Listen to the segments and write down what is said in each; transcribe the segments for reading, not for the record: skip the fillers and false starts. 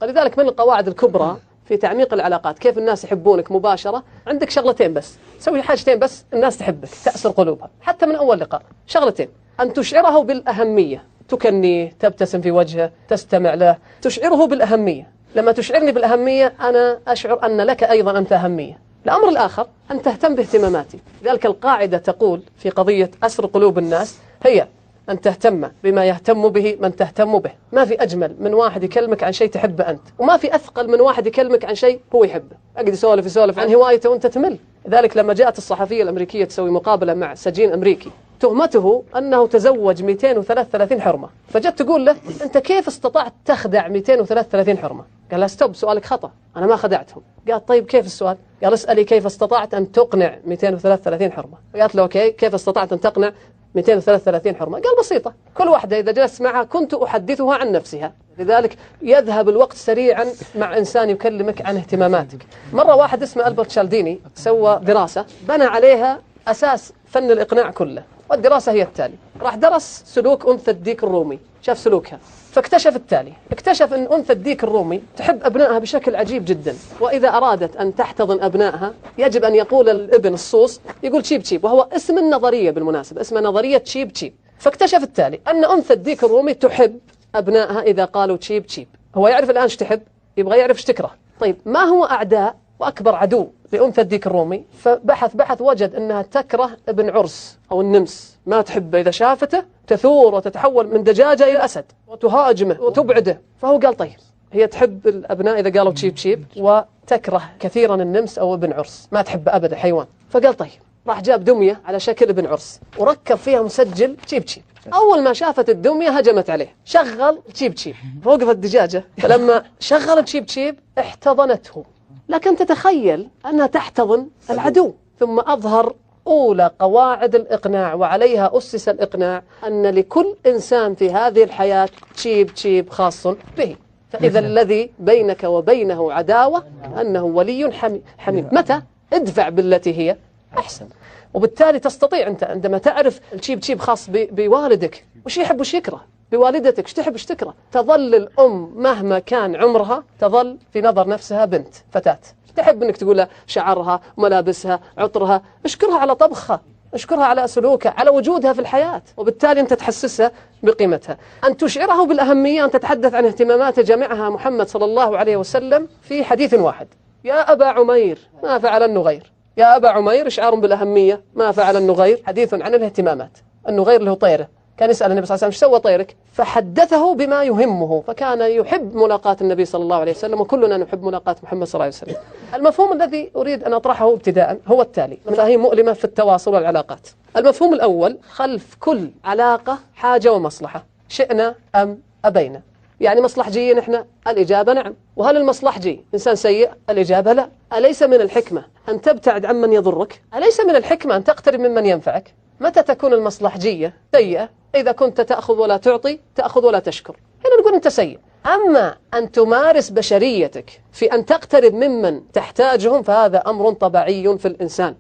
لذلك من القواعد الكبرى في تعميق العلاقات كيف الناس يحبونك مباشرة، عندك شغلتين بس، سوي حاجتين بس الناس تحبك تأسر قلوبها حتى من أول لقاء. شغلتين: أن تشعره بالأهمية، تكنيه، تبتسم في وجهه، تستمع له، تشعره بالأهمية. لما تشعرني بالأهمية أنا أشعر أن لك أيضا أنت أهمية. الأمر الآخر أن تهتم باهتماماتي. لذلك القاعدة تقول في قضية أسر قلوب الناس هي أن تهتم بما يهتم به من تهتم به. ما في أجمل من واحد يكلمك عن شيء تحبه أنت، وما في أثقل من واحد يكلمك عن شيء هو يحبه. أقعد يسولف عن هوايته وأنت تمل. لذلك لما جاءت الصحفية الأمريكية تسوي مقابلة مع سجين أمريكي، تهمته أنه تزوج 233 حرمة، فجت تقول له: أنت كيف استطعت تخدع 233 حرمة؟ قال لها: ستوب، سؤالك خطأ، أنا ما خدعتهم. قالت: طيب كيف السؤال؟ قال: اسألي كيف استطعت أن تقنع 233 حرمة. قالت له: أوكي، كيف استطعت أن تقنع 233 حرمة؟ قال: بسيطة، كل واحدة إذا جلست معها كنت أحدثها عن نفسها. لذلك يذهب الوقت سريعا مع إنسان يكلمك عن اهتماماتك. مرة واحد اسمه ألبرت شالديني سوى دراسة بنى عليها أساس فن الإقناع كله، والدراسة هي التالي: راح درس سلوك أنثى الديك الرومي، شاف سلوكها، فاكتشف التالي: اكتشف أن أنثى الديك الرومي تحب أبنائها بشكل عجيب جدا، وإذا أرادت أن تحتضن أبنائها يجب أن يقول الابن الصوص يقول تشيب تشيب، وهو اسم النظرية بالمناسبة، اسمها نظرية تشيب تشيب. فاكتشف التالي أن أنثى الديك الرومي تحب أبنائها إذا قالوا تشيب تشيب. هو يعرف الآن ايش تحب، يبغى يعرف ايش تكره. طيب ما هو أعداء وأكبر عدو لأنثى الديك الرومي؟ فبحث وجد أنها تكره ابن عرس أو النمس، ما تحبه، إذا شافته تثور وتتحول من دجاجة إلى أسد وتهاجمه وتبعده. فهو قال: طيب هي تحب الأبناء إذا قالوا تشيب تشيب، وتكره كثيرا النمس أو ابن عرس، ما تحبه أبدا، حيوان. فقال: طيب. راح جاب دمية على شكل ابن عرس وركب فيها مسجل تشيب تشيب. أول ما شافت الدمية هجمت عليه، شغل تشيب تشيب، فوقفت الدجاجة، فلما شغل تشيب تشيب احتضنته. لكن تتخيل أنها تحتضن العدو. ثم أظهر أولى قواعد الإقناع، وعليها أسس الإقناع، أن لكل إنسان في هذه الحياة تشيب تشيب خاص به. فإذا الذي بينك وبينه عداوة أنه ولي حميم. متى؟ ادفع بالتي هي أحسن. وبالتالي تستطيع أنت عندما تعرف التشيب تشيب خاص بوالدك، وش يحب وش يكره، بوالدتك وش تحب وش تكره. تظل الأم مهما كان عمرها تظل في نظر نفسها بنت فتاة، تحب أنك تقول لها شعرها، ملابسها، عطرها، اشكرها على طبخها، اشكرها على سلوكها، على وجودها في الحياة، وبالتالي أنت تحسسها بقيمتها. أن تشعره بالأهمية، أن تتحدث عن اهتمامات جمعها محمد صلى الله عليه وسلم في حديث واحد: يا أبا عمير ما فعل النغير. يا أبا عمير إشعار بالأهمية، ما فعل النغير حديث عن الاهتمامات. النغير له طيره، كان يسأل النبي صلى الله عليه وسلم: ايش سوى طيرك؟ فحدثه بما يهمه، فكان يحب ملاقاة النبي صلى الله عليه وسلم، وكلنا نحب ملاقاة محمد صلى الله عليه وسلم. المفهوم الذي أريد أن أطرحه ابتداء هو التالي: مفاهيم مؤلمة في التواصل والعلاقات. المفهوم الأول: خلف كل علاقة حاجة ومصلحة، شئنا أم أبينا. يعني مصلحجية نحن؟ الإجابة نعم. وهل المصلحجي إنسان سيء؟ الإجابة لا. أليس من الحكمة أن تبتعد عمن يضرك؟ أليس من الحكمة أن تقترب ممن ينفعك؟ متى تكون المصلحجية سيئة؟ إذا كنت تأخذ ولا تعطي، تأخذ ولا تشكر، هنا نقول أنت سيء. أما أن تمارس بشريتك في أن تقترب ممن تحتاجهم، فهذا أمر طبيعي في الإنسان،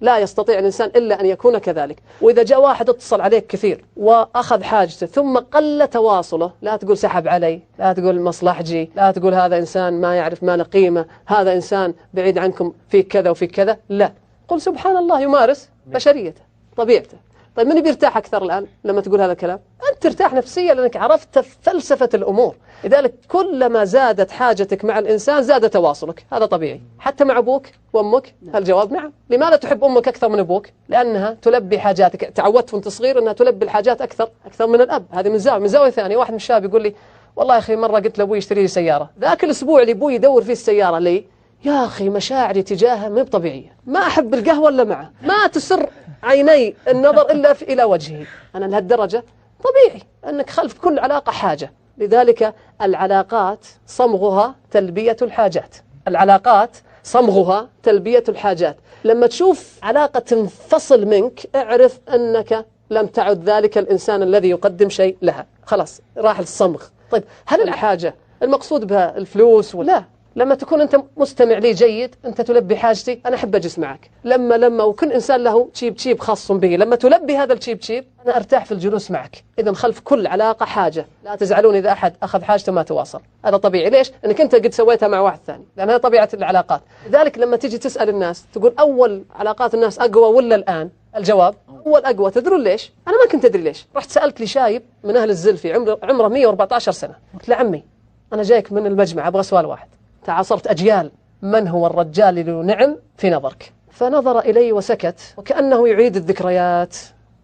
لا يستطيع الإنسان إلا أن يكون كذلك. وإذا جاء واحد اتصل عليك كثير وأخذ حاجته ثم قل تواصله، لا تقول سحب علي، لا تقول مصلحجي، لا تقول هذا إنسان ما يعرف ما له قيمة، هذا إنسان بعيد عنكم، فيك كذا وفيك كذا. لا، قل سبحان الله، يمارس بشريته، طبيعته. طيب من بيرتاح أكثر الآن لما تقول هذا الكلام؟ أنت ترتاح نفسيا لأنك عرفت فلسفة الأمور. لذلك كلما زادت حاجتك مع الإنسان زاد تواصلك، هذا طبيعي. حتى مع أبوك وأمك، الجواب نعم. لماذا تحب أمك أكثر من أبوك؟ لأنها تلبي حاجاتك، تعودت وانت صغير أنها تلبي الحاجات أكثر من الأب. هذه من زاوية ثانية. واحد من الشباب يقول لي: والله يا أخي مرة قلت لأبوي يشتري لي سيارة، ذاك الأسبوع اللي أبوي يدور فيه السيارة لي، يا أخي مشاعري تجاهه مو طبيعية، ما أحب القهوة إلا معه، ما تسر عيني النظر إلا إلى وجهه. أنا لهالدرجة طبيعي أنك خلف كل علاقة حاجة. لذلك العلاقات صمغها تلبية الحاجات. العلاقات صمغها تلبية الحاجات. لما تشوف علاقة تنفصل منك اعرف أنك لم تعد ذلك الإنسان الذي يقدم شيء لها، خلاص راح الصمغ. طيب هل الحاجة المقصود بها الفلوس؟ ولا لما تكون أنت مستمع لي جيد، أنت تلبي حاجتي، أنا أحب أجلس معك. لما وكل إنسان له تشيب خاص به، لما تلبي هذا التشيب أنا أرتاح في الجلوس معك. إذا خلف كل علاقة حاجة، لا تزعلون إذا أحد أخذ حاجته ما تواصل، هذا طبيعي. ليش؟ لأنك أنت قد سويتها مع واحد ثاني، لأن هذا طبيعة العلاقات. لذلك لما تيجي تسأل الناس تقول أول علاقات الناس أقوى ولا الآن؟ الجواب أول أقوى. تدرون ليش؟ أنا ما كنت أدري ليش. رحت سألت لي شايب من أهل الزلفي عمره 114 سنة، قلت له عمي أنا جايك من المجمع أبغى سؤال واحد، تعاصرت أجيال، من هو الرجال اللي له نعم في نظرك؟ فنظر إلي وسكت وكأنه يعيد الذكريات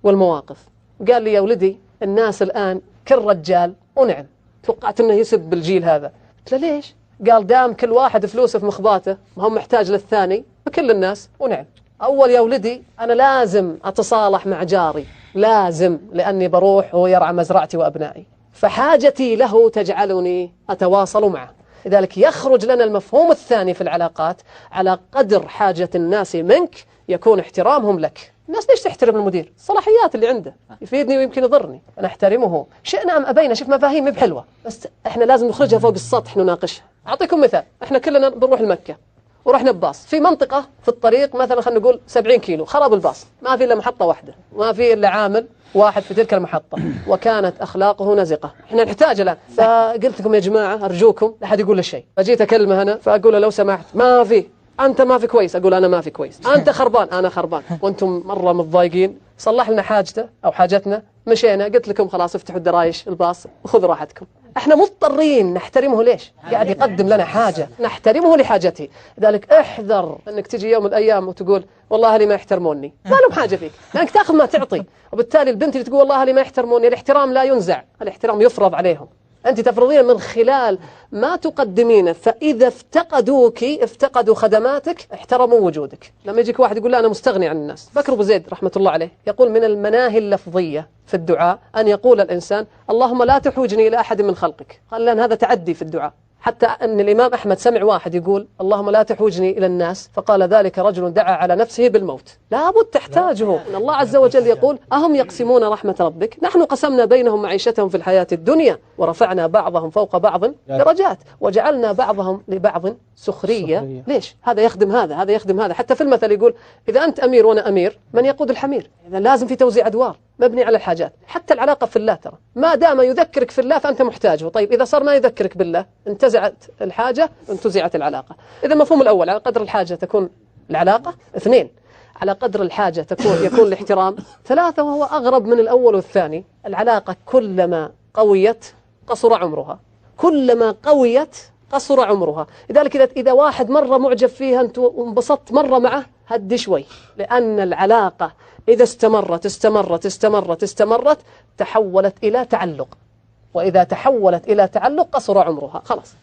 والمواقف. قال لي يا ولدي الناس الآن كل رجال ونعم. توقعت أنه يسب الجيل هذا. قلت له ليش؟ قال دام كل واحد فلوسه في مخباته ما هو محتاج للثاني، فكل الناس ونعم. أول يا ولدي أنا لازم أتصالح مع جاري، لازم، لأني بروح وهو يرعى مزرعتي وأبنائي، فحاجتي له تجعلني أتواصل معه. لذلك يخرج لنا المفهوم الثاني في العلاقات، على قدر حاجة الناس منك يكون احترامهم لك. الناس ليش تحترم المدير؟ الصلاحيات اللي عنده، يفيدني ويمكن يضرني، أنا أحترمه. شئنا أم أبينا، شوف مفاهيم مو بحلوة بس إحنا لازم نخرجها فوق السطح نناقشها. أعطيكم مثال، إحنا كلنا بنروح لمكة ورحنا بباص، في منطقة في الطريق مثلا خلينا نقول 70 كيلو، خرب الباص، ما في إلا محطة واحدة، ما في إلا عامل واحد في تلك المحطة، وكانت أخلاقه نزقة. إحنا نحتاج الآن. فقلت لكم يا جماعة أرجوكم لا أحد يقول له شيء. فجيت أكلمه أنا فأقول له لو سمحت ما في، أنت ما في كويس، أقول أنا ما في كويس، أنت خربان أنا خربان، وأنتم مرة متضايقين. صلح لنا حاجته أو حاجتنا، مشينا، قلت لكم خلاص افتحوا الدرايش الباص وخذوا راحتكم. احنا مضطرين نحترمه. ليش؟ قاعد يقدم لنا حاجة نحترمه لحاجته. لذلك احذر انك تجي يوم من الايام وتقول والله اهلي ما يحترموني، ما لهم حاجة فيك، لانك تاخذ ما تعطي. وبالتالي البنت اللي تقول والله اهلي ما يحترموني، الاحترام لا ينزع، الاحترام يفرض عليهم. أنت تفرضين من خلال ما تقدمينه، فإذا افتقدوك افتقدوا خدماتك احترموا وجودك. لما يجيك واحد يقول لا أنا مستغني عن الناس، بكر أبو زيد رحمة الله عليه يقول من المناهي اللفظية في الدعاء أن يقول الإنسان اللهم لا تحوجني إلى أحد من خلقك. قال لأن هذا تعدي في الدعاء. حتى أن الإمام أحمد سمع واحد يقول اللهم لا تحوجني إلى الناس، فقال ذلك رجل دعا على نفسه بالموت. لابد تحتاجه. إن الله عز وجل يقول أهم يقسمون رحمة ربك، نحن قسمنا بينهم معيشتهم في الحياة الدنيا ورفعنا بعضهم فوق بعض درجات وجعلنا بعضهم لبعض سخرية. ليش؟ هذا يخدم هذا، هذا يخدم هذا. حتى في المثل يقول إذا أنت أمير وأنا أمير من يقود الحمير. إذا لازم في توزيع أدوار مبني على الحاجات. حتى العلاقة في الله ترى ما دام يذكرك في الله فأنت محتاجه. طيب إذا صار ما يذكرك بالله انتزعت الحاجة انتزعت العلاقة. إذا المفهوم الأول على قدر الحاجة تكون العلاقة. 2 على قدر الحاجة يكون الاحترام. 3 وهو أغرب من الأول والثاني، العلاقة كلما قويت قصر عمرها، كلما قويت قصر عمرها. لذلك إذا واحد مرة معجب فيها أنت وانبسطت مرة معه هدي شوي، لأن العلاقة إذا استمرت تحولت إلى تعلق، وإذا تحولت إلى تعلق قصر عمرها خلاص.